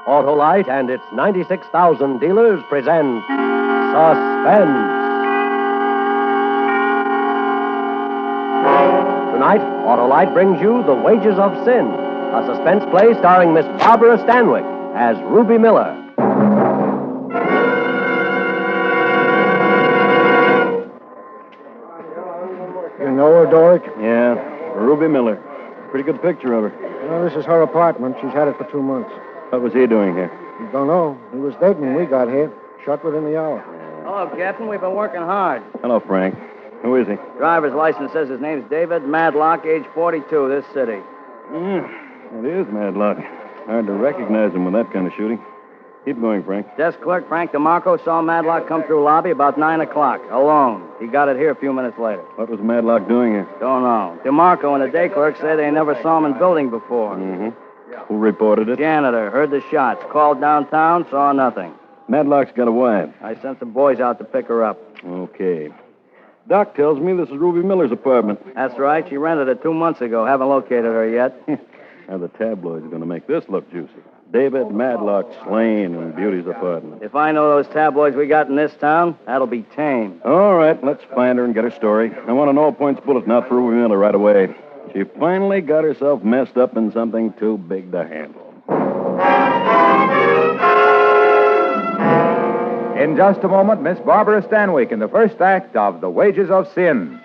Autolite and its 96,000 dealers present Suspense. Tonight, Autolite brings you The Wages of Sin, a suspense play starring Miss Barbara Stanwyck as Ruby Miller. You know her, Doric? Yeah, Ruby Miller. Pretty good picture of her. Well, this is her apartment. She's had it for 2 months. What was he doing here? Don't know. He was dead when we got here. Shot within the hour. Hello, Captain. We've been working hard. Hello, Frank. Who is he? Driver's license says his name's David Madlock, age 42, this city. It is Madlock. Hard to recognize him with that kind of shooting. Keep going, Frank. Desk clerk Frank DeMarco saw Madlock come through lobby about 9 o'clock, alone. He got it here a few minutes later. What was Madlock doing here? Don't know. DeMarco and the day clerk say they never saw him in building before. Mm-hmm. Who reported it? Janitor, heard the shots. Called downtown, saw nothing. Madlock's got a wife. I sent some boys out to pick her up. Okay. Doc tells me this is Ruby Miller's apartment. That's right. She rented it 2 months ago. Haven't located her yet. Now the tabloids are going to make this look juicy. David Madlock slain in Beauty's apartment. If I know those tabloids we got in this town, that'll be tame. All right, let's find her and get her story. I want an all-points bulletin out for Ruby Miller right away. She finally got herself messed up in something too big to handle. In just a moment, Miss Barbara Stanwyck in the first act of The Wages of Sin.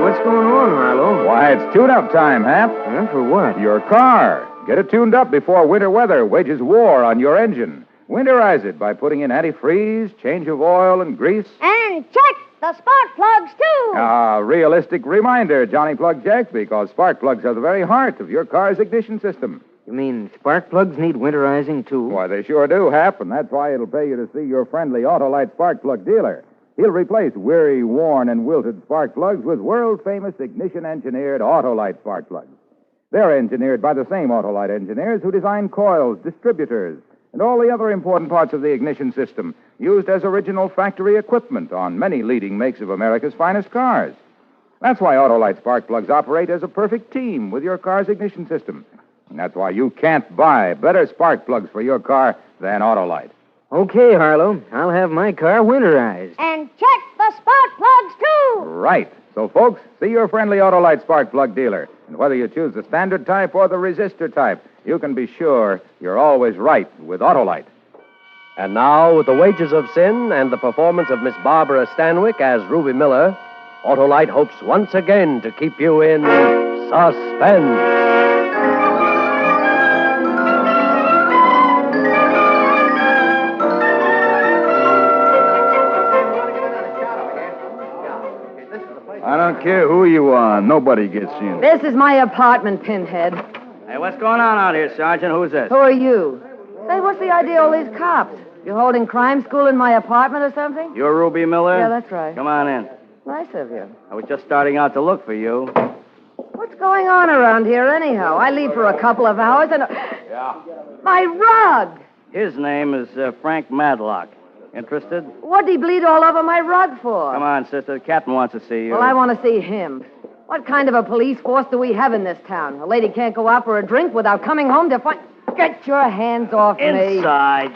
What's going on, Marlowe? Why, it's tune-up time, Hap. For what? Your car. Get it tuned up before winter weather wages war on your engine. Winterize it by putting in antifreeze, change of oil and grease. And check the spark plugs, too. A realistic reminder, Johnny Plug Jack, because spark plugs are the very heart of your car's ignition system. You mean spark plugs need winterizing, too? Why, they sure do, Hap, and that's why it'll pay you to see your friendly Autolite spark plug dealer. He'll replace weary, worn, and wilted spark plugs with world-famous ignition-engineered Autolite spark plugs. They're engineered by the same Autolite engineers who design coils, distributors, and all the other important parts of the ignition system, used as original factory equipment on many leading makes of America's finest cars. That's why Autolite spark plugs operate as a perfect team with your car's ignition system. And that's why you can't buy better spark plugs for your car than Autolite. Okay, Harlow. I'll have my car winterized. And check the spark plugs, too. Right. So, folks, see your friendly Autolite spark plug dealer. And whether you choose the standard type or the resistor type, you can be sure you're always right with Autolite. And now, with The Wages of Sin and the performance of Miss Barbara Stanwyck as Ruby Miller, Autolite hopes once again to keep you in suspense. I don't care who you are. Nobody gets in. This is my apartment, Pinhead. Hey, what's going on out here, Sergeant? Who's this? Who are you? Say, what's the idea of all these cops? You holding crime school in my apartment or something? You're Ruby Miller? Yeah, that's right. Come on in. Nice of you. I was just starting out to look for you. What's going on around here, anyhow? I leave for a couple of hours and... Yeah. My rug! His name is Frank Madlock. Interested? What'd he bleed all over my rug for? Come on, sister. The captain wants to see you. Well, I want to see him. What kind of a police force do we have in this town? A lady can't go out for a drink without coming home to find... Get your hands off me. Inside.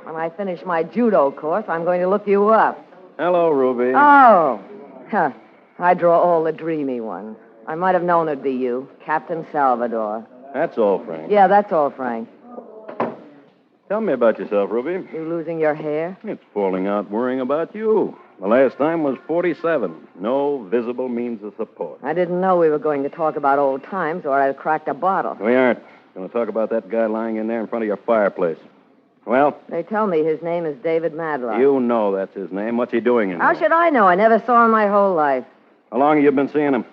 When I finish my judo course, I'm going to look you up. Hello, Ruby. Oh. Huh. I draw all the dreamy ones. I might have known it'd be you, Captain Salvador. That's all, Frank. Yeah, that's all, Frank. Tell me about yourself, Ruby. You losing your hair? It's falling out worrying about you. The last time was 47. No visible means of support. I didn't know we were going to talk about old times, or I'd have cracked a bottle. We aren't. Going to talk about that guy lying in there in front of your fireplace. Well? They tell me his name is David Madlock. You know that's his name. What's he doing in How there? should I know? I never saw him my whole life. How long have you been seeing him?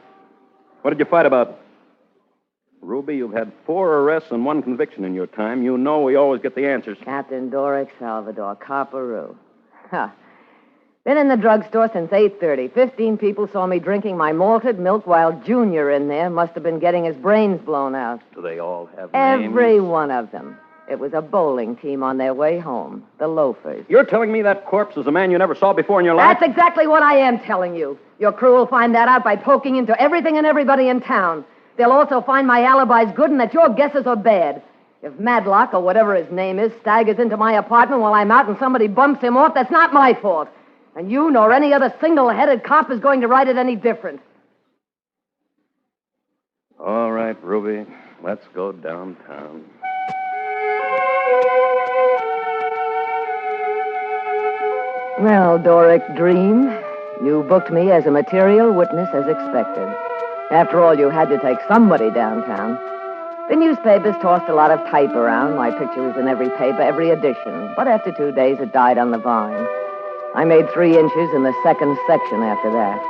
What did you fight about? Ruby, you've had 4 arrests and 1 conviction in your time. You know we always get the answers. Captain Doric Salvador, Copperoo. Ha. Been in the drugstore since 8:30. 15 people saw me drinking my malted milk while Junior in there must have been getting his brains blown out. Do they all have names? Every one of them. It was a bowling team on their way home. The Loafers. You're telling me that corpse is a man you never saw before in your life? That's exactly what I am telling you. Your crew will find that out by poking into everything and everybody in town. They'll also find my alibi's good and that your guesses are bad. If Madlock, or whatever his name is, staggers into my apartment while I'm out and somebody bumps him off, that's not my fault. And you nor any other single-headed cop is going to write it any different. All right, Ruby. Let's go downtown. Well, Doric Dream, you booked me as a material witness as expected. After all, you had to take somebody downtown. The newspapers tossed a lot of type around. My picture was in every paper, every edition. But after 2 days, it died on the vine. I made 3 inches in the second section after that.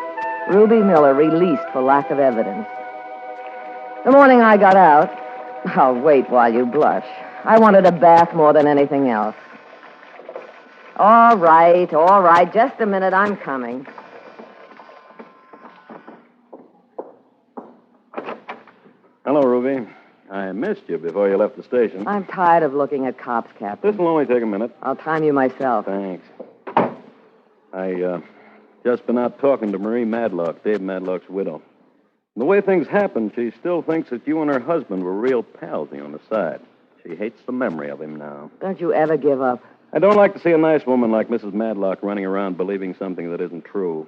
Ruby Miller released for lack of evidence. The morning I got out, I'll wait while you blush. I wanted a bath more than anything else. All right. Just a minute, I'm coming. Hello, Ruby. I missed you before you left the station. I'm tired of looking at cops, Captain. This will only take a minute. I'll time you myself. Thanks. I just been out talking to Marie Madlock, Dave Madlock's widow. And the way things happened, she still thinks that you and her husband were real pals on the side. She hates the memory of him now. Don't you ever give up. I don't like to see a nice woman like Mrs. Madlock running around believing something that isn't true.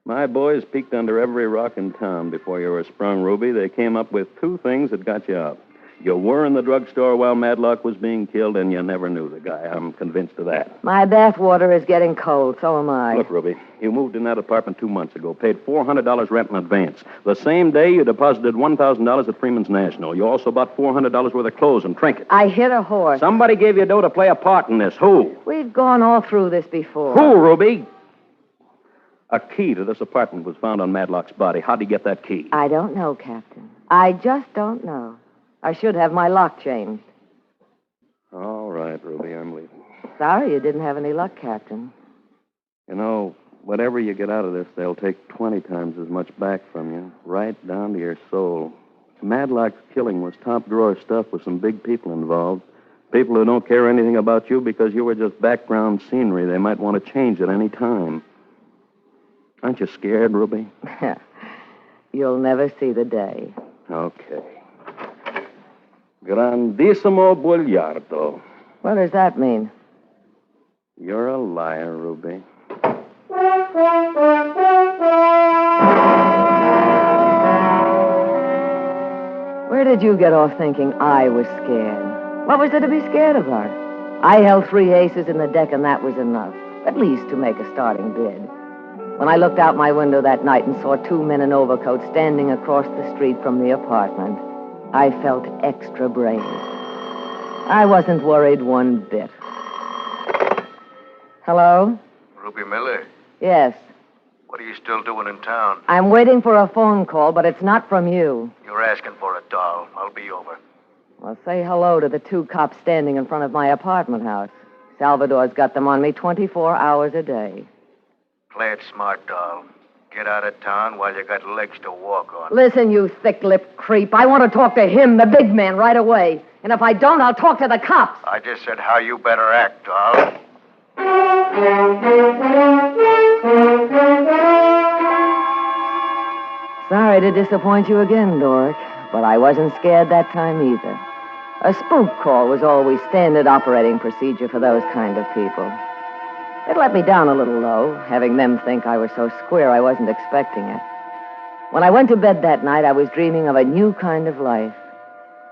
My boys peeked under every rock in town before you were sprung, Ruby. They came up with 2 things that got you out. You were in the drugstore while Madlock was being killed, and you never knew the guy. I'm convinced of that. My bath water is getting cold, so am I. Look, Ruby, you moved in that apartment 2 months ago, paid $400 rent in advance. The same day, you deposited $1,000 at Freeman's National. You also bought $400 worth of clothes and trinkets. I hit a horse. Somebody gave you dough to play a part in this. Who? We've gone all through this before. Who, Ruby? A key to this apartment was found on Madlock's body. How'd he get that key? I don't know, Captain. I just don't know. I should have my lock changed. All right, Ruby, I'm leaving. Sorry you didn't have any luck, Captain. You know, whatever you get out of this, they'll take 20 times as much back from you, right down to your soul. Madlock's killing was top-drawer stuff with some big people involved. People who don't care anything about you because you were just background scenery. They might want to change at any time. Aren't you scared, Ruby? You'll never see the day. Okay. Grandissimo bugliardo. What does that mean? You're a liar, Ruby. Where did you get off thinking I was scared? What was there to be scared about? I held 3 aces in the deck, and that was enough, at least to make a starting bid. When I looked out my window that night and saw 2 men in overcoats standing across the street from the apartment, I felt extra brave. I wasn't worried one bit. Hello? Ruby Miller, Yes. what are you still doing in town? I'm waiting for a phone call, but it's not from you. You're asking for a doll. I'll be over. Well, say hello to the 2 cops standing in front of my apartment house. Salvador's got them on me 24 hours a day. Play it smart, doll. Get out of town while you got legs to walk on. Listen, you thick-lipped creep. I want to talk to him, the big man, right away. And if I don't, I'll talk to the cops. I just said how you better act, doll. Sorry to disappoint you again, Doric, but I wasn't scared that time either. A spook call was always standard operating procedure for those kind of people. It let me down a little, though, having them think I was so square I wasn't expecting it. When I went to bed that night, I was dreaming of a new kind of life.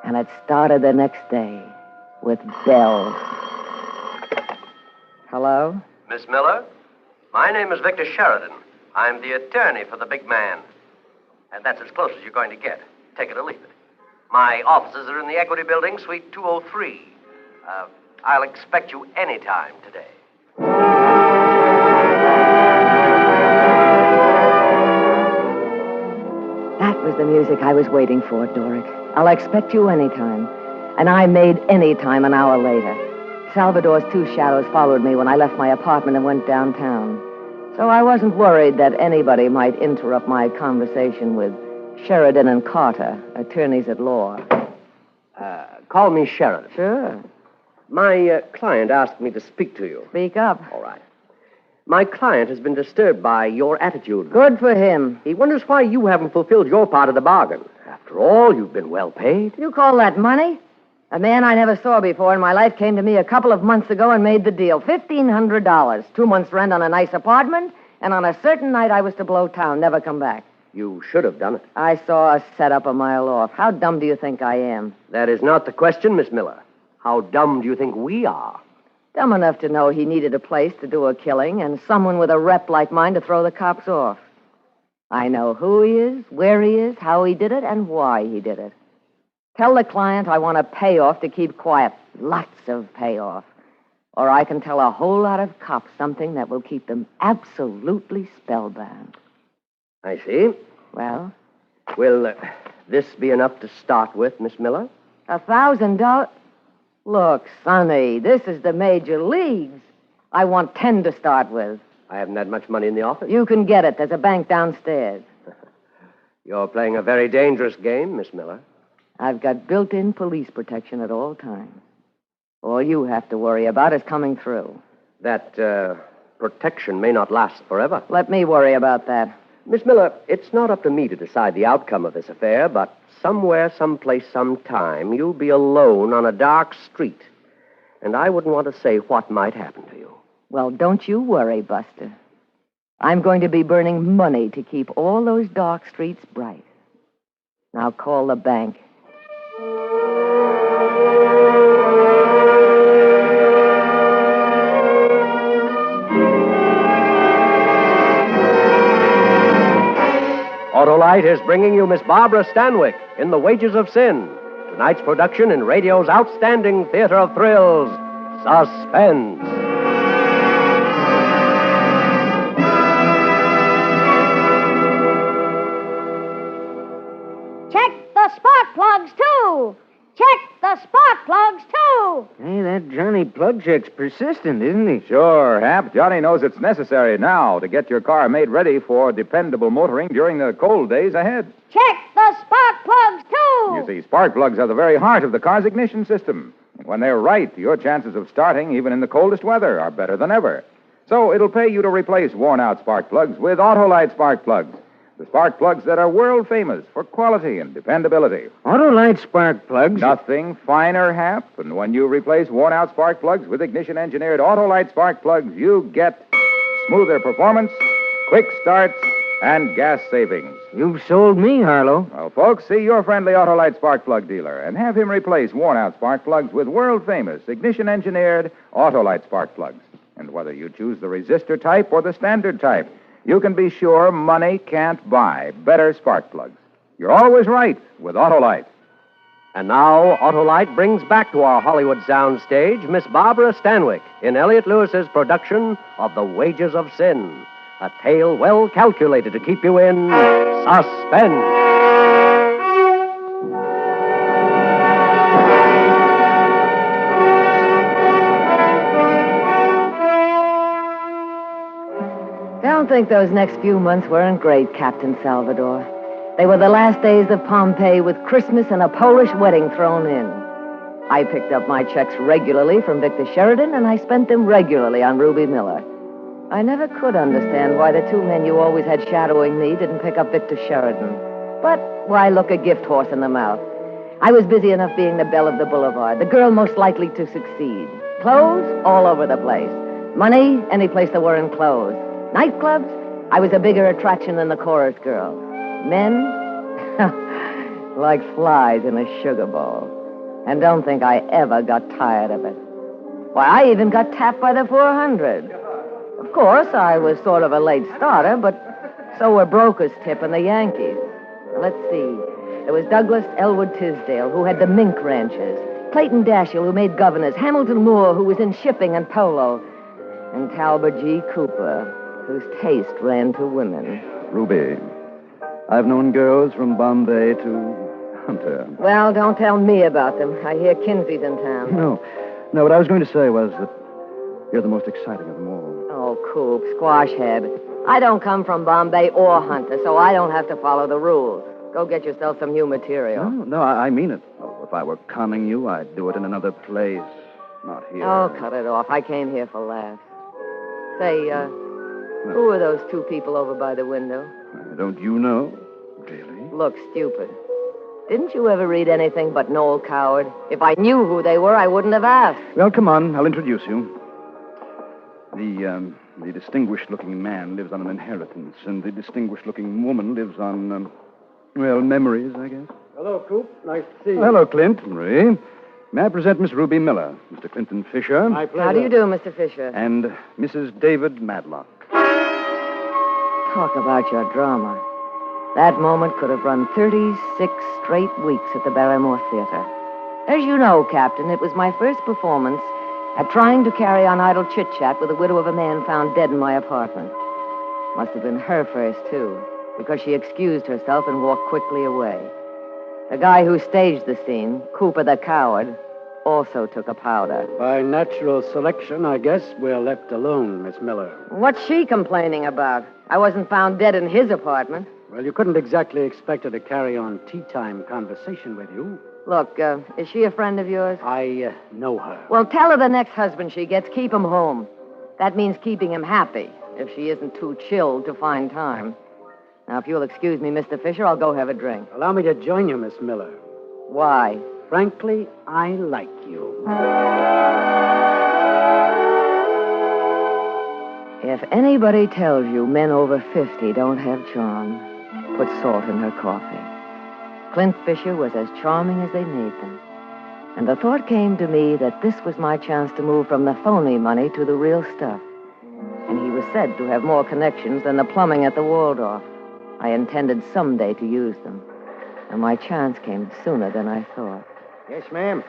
And it started the next day with bells. Hello? Miss Miller, my name is Victor Sheridan. I'm the attorney for the big man. And that's as close as you're going to get. Take it or leave it. My offices are in the Equity Building, Suite 203. I'll expect you any time today. That was the music I was waiting for, Doric. I'll expect you anytime. And I made any time an hour later. Salvador's 2 shadows followed me when I left my apartment and went downtown. So I wasn't worried that anybody might interrupt my conversation with Sheridan and Carter, attorneys at law. Call me Sheridan. Sure. My client asked me to speak to you. Speak up. All right. My client has been disturbed by your attitude. Good for him. He wonders why you haven't fulfilled your part of the bargain. After all, you've been well paid. You call that money? A man I never saw before in my life came to me a couple of months ago and made the deal. $1,500. 2 months' rent on a nice apartment, and on a certain night I was to blow town, never come back. You should have done it. I saw a setup a mile off. How dumb do you think I am? That is not the question, Miss Miller. How dumb do you think we are? Dumb enough to know he needed a place to do a killing and someone with a rep like mine to throw the cops off. I know who he is, where he is, how he did it, and why he did it. Tell the client I want a payoff to keep quiet. Lots of payoff. Or I can tell a whole lot of cops something that will keep them absolutely spellbound. I see. Well? Will this be enough to start with, Miss Miller? $1,000? Look, Sonny, this is the major leagues. I want 10 to start with. I haven't had much money in the office. You can get it. There's a bank downstairs. You're playing a very dangerous game, Miss Miller. I've got built-in police protection at all times. All you have to worry about is coming through. That protection may not last forever. Let me worry about that. Miss Miller, it's not up to me to decide the outcome of this affair, but somewhere, someplace, sometime, you'll be alone on a dark street. And I wouldn't want to say what might happen to you. Well, don't you worry, Buster. I'm going to be burning money to keep all those dark streets bright. Now call the bank. Autolite is bringing you Miss Barbara Stanwyck in The Wages of Sin. Tonight's production in radio's outstanding theater of thrills, Suspense. Check the spark plugs, too. Check the spark plugs, too. Hey, that Johnny plug check's persistent, isn't he? Sure, Hap. Johnny knows it's necessary now to get your car made ready for dependable motoring during the cold days ahead. Check the spark plugs, too. You see, spark plugs are the very heart of the car's ignition system. And when they're right, your chances of starting, even in the coldest weather, are better than ever. So it'll pay you to replace worn-out spark plugs with Autolite spark plugs. The spark plugs that are world famous for quality and dependability. Autolite spark plugs? Nothing finer, Hap. And when you replace worn-out spark plugs with ignition-engineered Autolite spark plugs, you get smoother performance, quick starts, and gas savings. You've sold me, Harlow. Well, folks, see your friendly Autolite spark plug dealer and have him replace worn-out spark plugs with world-famous ignition-engineered Autolite spark plugs. And whether you choose the resistor type or the standard type, you can be sure money can't buy better spark plugs. You're always right with Autolite. And now, Autolite brings back to our Hollywood soundstage Miss Barbara Stanwyck in Elliot Lewis's production of The Wages of Sin, a tale well calculated to keep you in suspense. Don't think those next few months weren't great, Captain Salvador. They were the last days of Pompeii with Christmas and a Polish wedding thrown in. I picked up my checks regularly from Victor Sheridan, and I spent them regularly on Ruby Miller. I never could understand why the two men you always had shadowing me didn't pick up Victor Sheridan. But why look a gift horse in the mouth? I was busy enough being the belle of the boulevard, the girl most likely to succeed. Clothes, all over the place. Money, any place that were in clothes. Nightclubs, I was a bigger attraction than the chorus girl. Men, like flies in a sugar bowl. And don't think I ever got tired of it. Why, I even got tapped by the 400. Of course, I was sort of a late starter, but so were Broker's Tip and the Yankees. Let's see. There was Douglas Elwood Tisdale, who had the mink ranches. Clayton Dashiell, who made governors. Hamilton Moore, who was in shipping and polo. And Talbot G. Cooper, whose taste ran to women. Ruby, I've known girls from Bombay to Hunter. Well, don't tell me about them. I hear Kinsey's in town. No, what I was going to say was that you're the most exciting of them all. Oh, Coop, squash head. I don't come from Bombay or Hunter, so I don't have to follow the rules. Go get yourself some new material. No, I mean it. Oh, if I were conning you, I'd do it in another place, not here. Oh, cut it off. I came here for laughs. Say, who are those two people over by the window? Don't you know? Really? Look stupid. Didn't you ever read anything but Noel Coward? If I knew who they were, I wouldn't have asked. Well, come on. I'll introduce you. The distinguished-looking man lives on an inheritance, and the distinguished-looking woman lives on, memories, I guess. Hello, Coop. Nice to see you. Hello, Clint. Ray. May I present Miss Ruby Miller, Mr. Clinton Fisher. My pleasure. How do you do, Mr. Fisher? And Mrs. David Madlock. Talk about your drama. That moment could have run 36 straight weeks at the Barrymore Theater. As you know, Captain, it was my first performance at trying to carry on idle chit-chat with the widow of a man found dead in my apartment. Must have been her first, too, because she excused herself and walked quickly away. The guy who staged the scene, Cooper the Coward, also took a powder. By natural selection, I guess we're left alone, Miss Miller. What's she complaining about? I wasn't found dead in his apartment. Well, you couldn't exactly expect her to carry on tea-time conversation with you. Look, is she a friend of yours? I know her. Well, tell her the next husband she gets, keep him home. That means keeping him happy, if she isn't too chilled to find time. Now, if you'll excuse me, Mr. Fisher, I'll go have a drink. Allow me to join you, Miss Miller. Why? Frankly, I like you. If anybody tells you men over 50 don't have charm, put salt in her coffee. Clint Fisher was as charming as they made them. And the thought came to me that this was my chance to move from the phony money to the real stuff. And he was said to have more connections than the plumbing at the Waldorf. I intended someday to use them. And my chance came sooner than I thought. Yes, ma'am.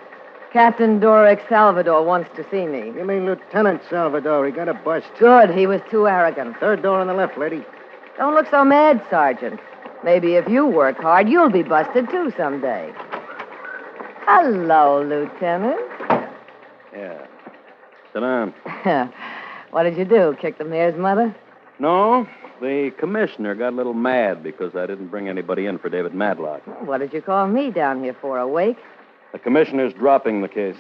Captain Doric Salvador wants to see me. You mean Lieutenant Salvador? He got a bust. Good. He was too arrogant. Third door on the left, lady. Don't look so mad, Sergeant. Maybe if you work hard, you'll be busted, too, someday. Hello, Lieutenant. Yeah. Sit down. What did you do? Kick the mayor's mother? No, the commissioner got a little mad because I didn't bring anybody in for David Madlock. What did you call me down here for, a wake? The commissioner's dropping the case.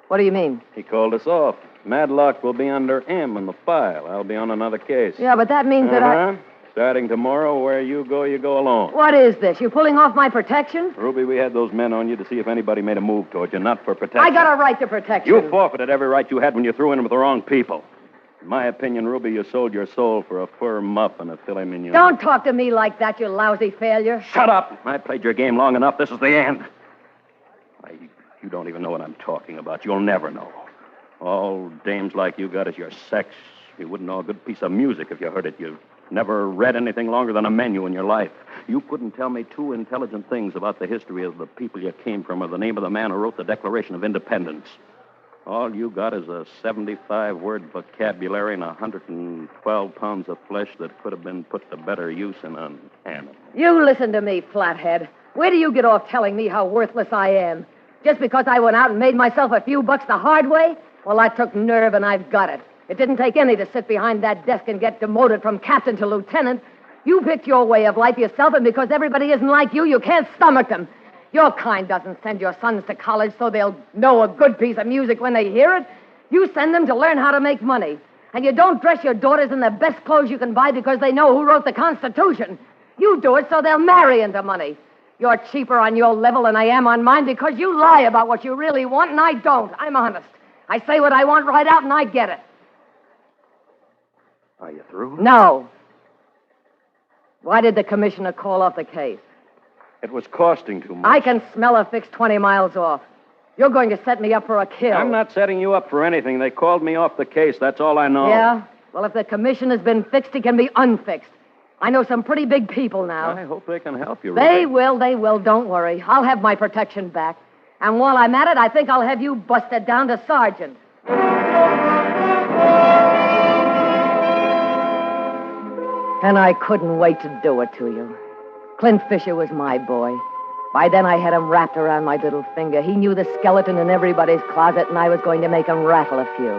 What do you mean? He called us off. Madlock will be under M in the file. I'll be on another case. Yeah, but that means that I... Starting tomorrow, where you go alone. What is this? You pulling off my protection? Ruby, we had those men on you to see if anybody made a move towards you, not for protection. I got a right to protection. You forfeited every right you had when you threw in with the wrong people. In my opinion, Ruby, you sold your soul for a fur muff and a filet mignon. Don't talk to me like that, you lousy failure. Shut up! I played your game long enough. This is the end. You don't even know what I'm talking about. You'll never know. All dames like you got is your sex. You wouldn't know a good piece of music if you heard it. You've never read anything longer than a menu in your life. You couldn't tell me two intelligent things about the history of the people you came from or the name of the man who wrote the Declaration of Independence. All you got is a 75-word vocabulary and 112 pounds of flesh that could have been put to better use in an animal. You listen to me, flathead. Where do you get off telling me how worthless I am? Just because I went out and made myself a few bucks the hard way? Well, I took nerve and I've got it. It didn't take any to sit behind that desk and get demoted from captain to lieutenant. You picked your way of life yourself, and because everybody isn't like you can't stomach them. Your kind doesn't send your sons to college so they'll know a good piece of music when they hear it. You send them to learn how to make money. And you don't dress your daughters in the best clothes you can buy because they know who wrote the Constitution. You do it so they'll marry into money. You're cheaper on your level than I am on mine because you lie about what you really want, and I don't. I'm honest. I say what I want right out, and I get it. Are you through? No. Why did the commissioner call off the case? It was costing too much. I can smell a fix 20 miles off. You're going to set me up for a kill. I'm not setting you up for anything. They called me off the case. That's all I know. Yeah? Well, if the commissioner's been fixed, he can be unfixed. I know some pretty big people now. I hope they can help you, Ruby. They will. Don't worry. I'll have my protection back. And while I'm at it, I think I'll have you busted down to sergeant. And I couldn't wait to do it to you. Clint Fisher was my boy. By then, I had him wrapped around my little finger. He knew the skeleton in everybody's closet, and I was going to make him rattle a few.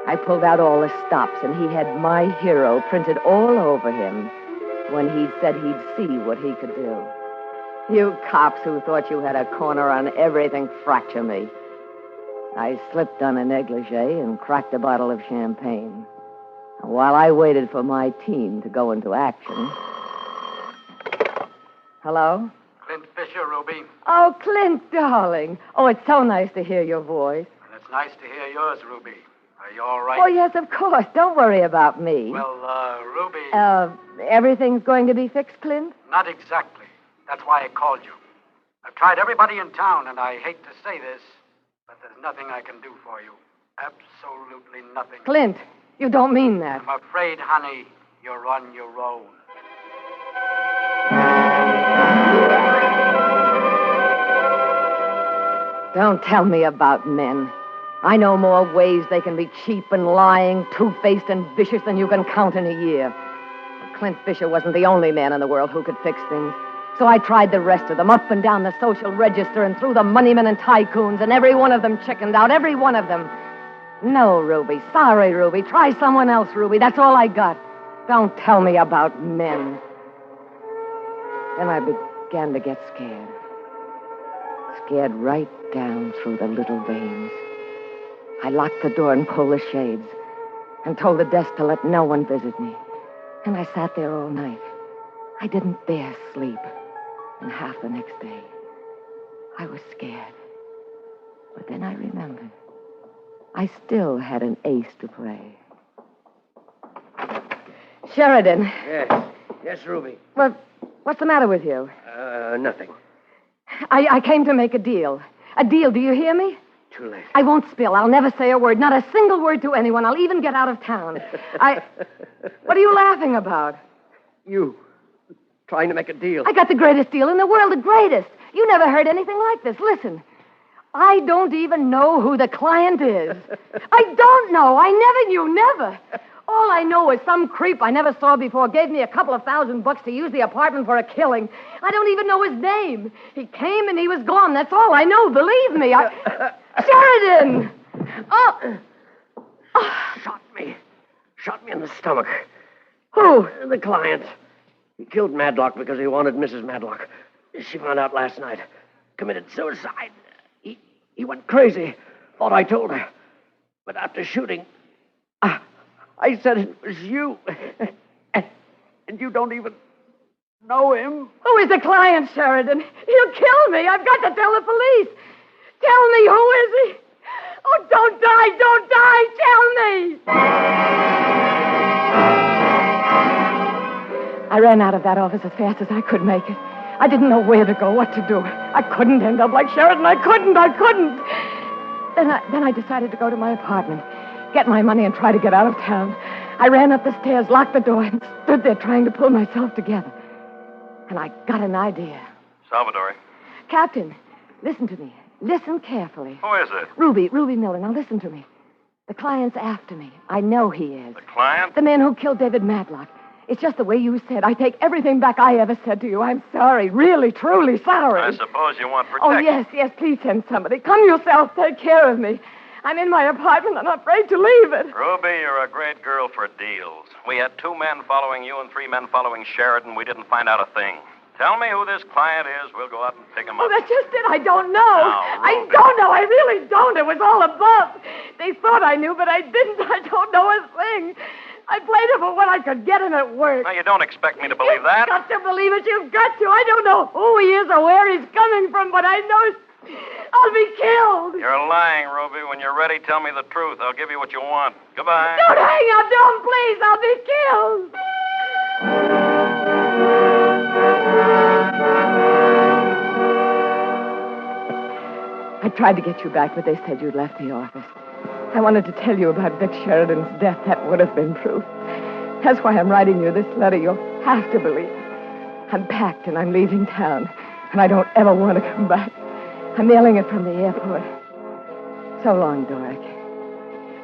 I pulled out all the stops, and he had my hero printed all over him when he said he'd see what he could do. You cops who thought you had a corner on everything, fracture me. I slipped on a negligee and cracked a bottle of champagne. And while I waited for my team to go into action... Hello? Clint Fisher. Fisher, Ruby. Oh, Clint, darling. Oh, it's so nice to hear your voice. And it's nice to hear yours, Ruby. Are you all right? Oh, yes, of course. Don't worry about me. Well, Ruby... Everything's going to be fixed, Clint? Not exactly. That's why I called you. I've tried everybody in town, and I hate to say this, but there's nothing I can do for you. Absolutely nothing. Clint, you don't mean that. I'm afraid, honey, you're on your own. Don't tell me about men. I know more ways they can be cheap and lying, two-faced and vicious than you can count in a year. But Clint Fisher wasn't the only man in the world who could fix things. So I tried the rest of them, up and down the social register and through the moneymen and tycoons, and every one of them chickened out, every one of them. No, Ruby. Sorry, Ruby. Try someone else, Ruby. That's all I got. Don't tell me about men. Then I began to get scared. Scared right down through the little veins. I locked the door and pulled the shades and told the desk to let no one visit me. And I sat there all night. I didn't dare sleep. And half the next day, I was scared. But then I remembered. I still had an ace to play. Sheridan. Yes. Yes, Ruby. Well, what's the matter with you? Nothing. I came to make a deal. A deal, do you hear me? Too late. I won't spill. I'll never say a word, not a single word to anyone. I'll even get out of town. What are you laughing about? You. Trying to make a deal. I got the greatest deal in the world, the greatest. You never heard anything like this. Listen, I don't even know who the client is. I don't know. I never knew, never. All I know is some creep I never saw before gave me a couple of $1,000 to use the apartment for a killing. I don't even know his name. He came and he was gone. That's all I know. Believe me. Sheridan! Oh. Shot me in the stomach. Who? The client. He killed Madlock because he wanted Mrs. Madlock. She found out last night. Committed suicide. He went crazy. Thought I told her. But after shooting, I said it was you. And you don't even know him. Who is the client, Sheridan? He'll kill me. I've got to tell the police. Tell me, who is he? Oh, don't die. Tell me. I ran out of that office as fast as I could make it. I didn't know where to go, what to do. I couldn't end up like Sheridan. I couldn't. Then I decided to go to my apartment, get my money, and try to get out of town. I ran up the stairs, locked the door, and stood there trying to pull myself together. And I got an idea. Salvatore. Captain, listen to me. Listen carefully. Who is it? Ruby Miller. Now listen to me. The client's after me. I know he is. The client? The man who killed David Madlock. It's just the way you said. I take everything back I ever said to you. I'm sorry. Really, truly sorry. I suppose you want protection. Oh, yes. Please send somebody. Come yourself. Take care of me. I'm in my apartment. I'm afraid to leave it. Ruby, you're a great girl for deals. We had 2 men following you and 3 men following Sheridan. We didn't find out a thing. Tell me who this client is. We'll go out and pick him up. Oh, that's just it. I don't know. Now, Ruby. I don't know. I really don't. It was all above. They thought I knew, but I didn't. I don't know a thing. I played it for what I could get, and it worked. Now, you don't expect me to believe that. You've got to believe it. You've got to. I don't know who he is or where he's coming from, but I know I'll be killed. You're lying, Ruby. When you're ready, tell me the truth. I'll give you what you want. Goodbye. Don't hang up. Don't, please. I'll be killed. I tried to get you back, but they said you'd left the office. I wanted to tell you about Vic Sheridan's death. That would have been proof. That's why I'm writing you this letter. You'll have to believe. I'm packed and I'm leaving town, and I don't ever want to come back. I'm mailing it from the airport. So long, Doric.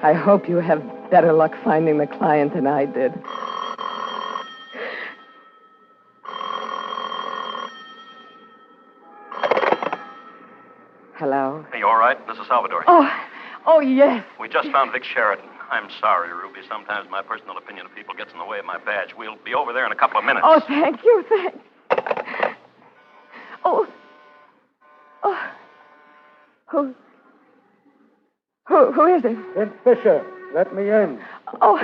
I hope you have better luck finding the client than I did. Hello? Are you all right? This is Salvatore. Oh, yes. We just found Vic Sheridan. I'm sorry, Ruby. Sometimes my personal opinion of people gets in the way of my badge. We'll be over there in a couple of minutes. Oh, thank you. Who is it? Clint Fisher. Let me in. Oh,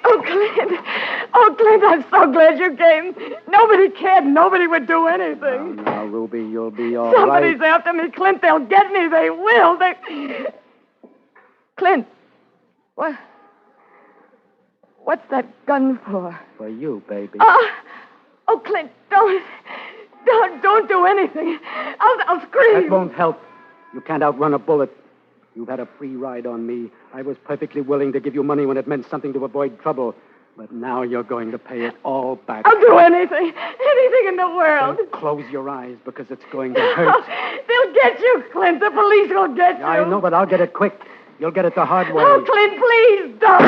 Clint. Clint, I'm so glad you came. Nobody cared. Nobody would do anything. Now, Ruby, you'll be all Somebody's right. after me, Clint. They'll get me. They will. Clint, what's that gun for? For you, baby. Oh, Clint, don't do anything. I'll scream. That won't help. You can't outrun a bullet. You've had a free ride on me. I was perfectly willing to give you money when it meant something to avoid trouble. But now you're going to pay it all back. I'll do anything in the world. Then close your eyes because it's going to hurt. They'll get you, Clint. The police will get you. I know, but I'll get it quick. You'll get it the hard way. Oh, Clint, please don't.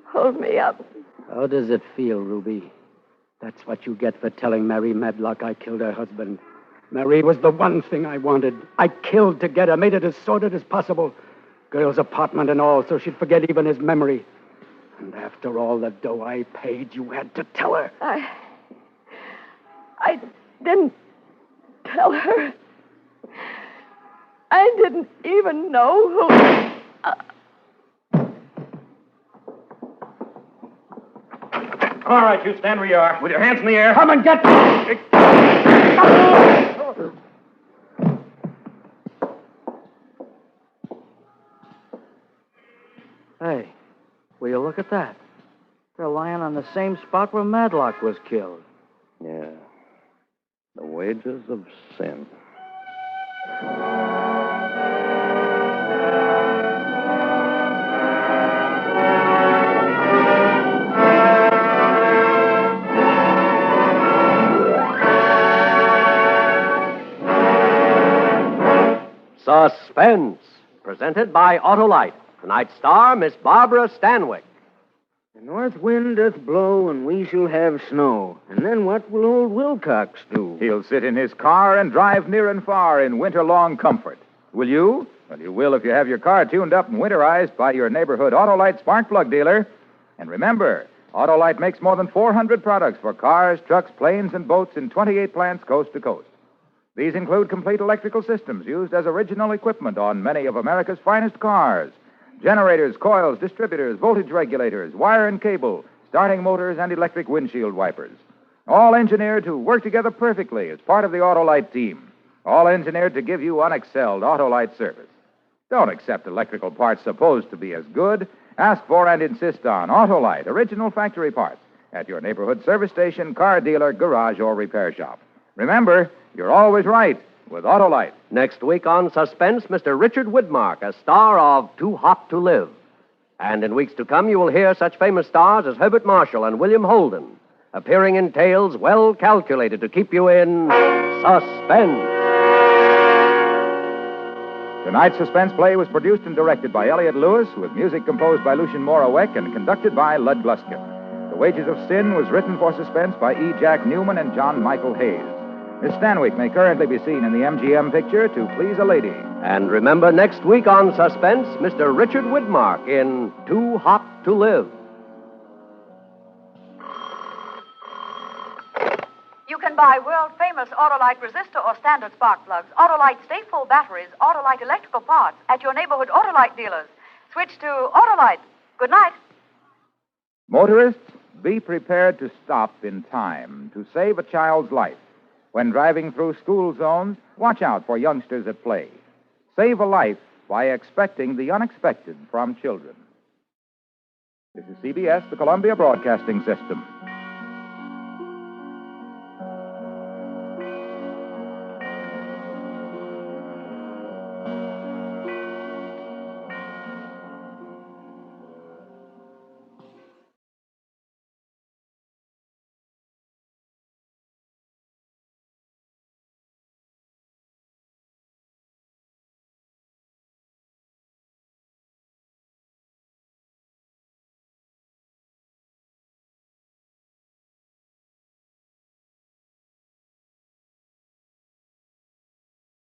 Hold me up. How does it feel, Ruby? That's what you get for telling Mary Medlock I killed her husband. Mary was the one thing I wanted. I killed to get her, made it as sordid as possible. Girl's apartment and all, so she'd forget even his memory. And after all the dough I paid, you had to tell her. I didn't tell her. I didn't even know who... All right, you stand where you are, with your hands in the air. Come and get me! Hey, will you look at that? They're lying on the same spot where Madlock was killed. Yeah. The wages of sin. Suspense, presented by Autolite. Tonight's star, Miss Barbara Stanwyck. The north wind doth blow, and we shall have snow. And then what will old Wilcox do? He'll sit in his car and drive near and far in winter-long comfort. Will you? Well, you will if you have your car tuned up and winterized by your neighborhood Autolite spark plug dealer. And remember, Autolite makes more than 400 products for cars, trucks, planes, and boats in 28 plants coast to coast. These include complete electrical systems used as original equipment on many of America's finest cars. Generators, coils, distributors, voltage regulators, wire and cable, starting motors, and electric windshield wipers. All engineered to work together perfectly as part of the Autolite team. All engineered to give you unexcelled Autolite service. Don't accept electrical parts supposed to be as good. Ask for and insist on Autolite, original factory parts, at your neighborhood service station, car dealer, garage, or repair shop. Remember, you're always right with Autolite. Next week on Suspense, Mr. Richard Widmark, a star of Too Hot to Live. And in weeks to come, you will hear such famous stars as Herbert Marshall and William Holden, appearing in tales well calculated to keep you in suspense. Tonight's suspense play was produced and directed by Elliott Lewis, with music composed by Lucien Morawek and conducted by Lud Gluskin. The Wages of Sin was written for Suspense by E. Jack Newman and John Michael Hayes. Miss Stanwyck may currently be seen in the MGM picture To Please a Lady. And remember, next week on Suspense, Mr. Richard Widmark in Too Hot to Live. You can buy world-famous Autolite resistor or standard spark plugs, Autolite stay-full batteries, Autolite electrical parts at your neighborhood Autolite dealers. Switch to Autolite. Good night. Motorists, be prepared to stop in time to save a child's life. When driving through school zones, watch out for youngsters at play. Save a life by expecting the unexpected from children. This is CBS, the Columbia Broadcasting System.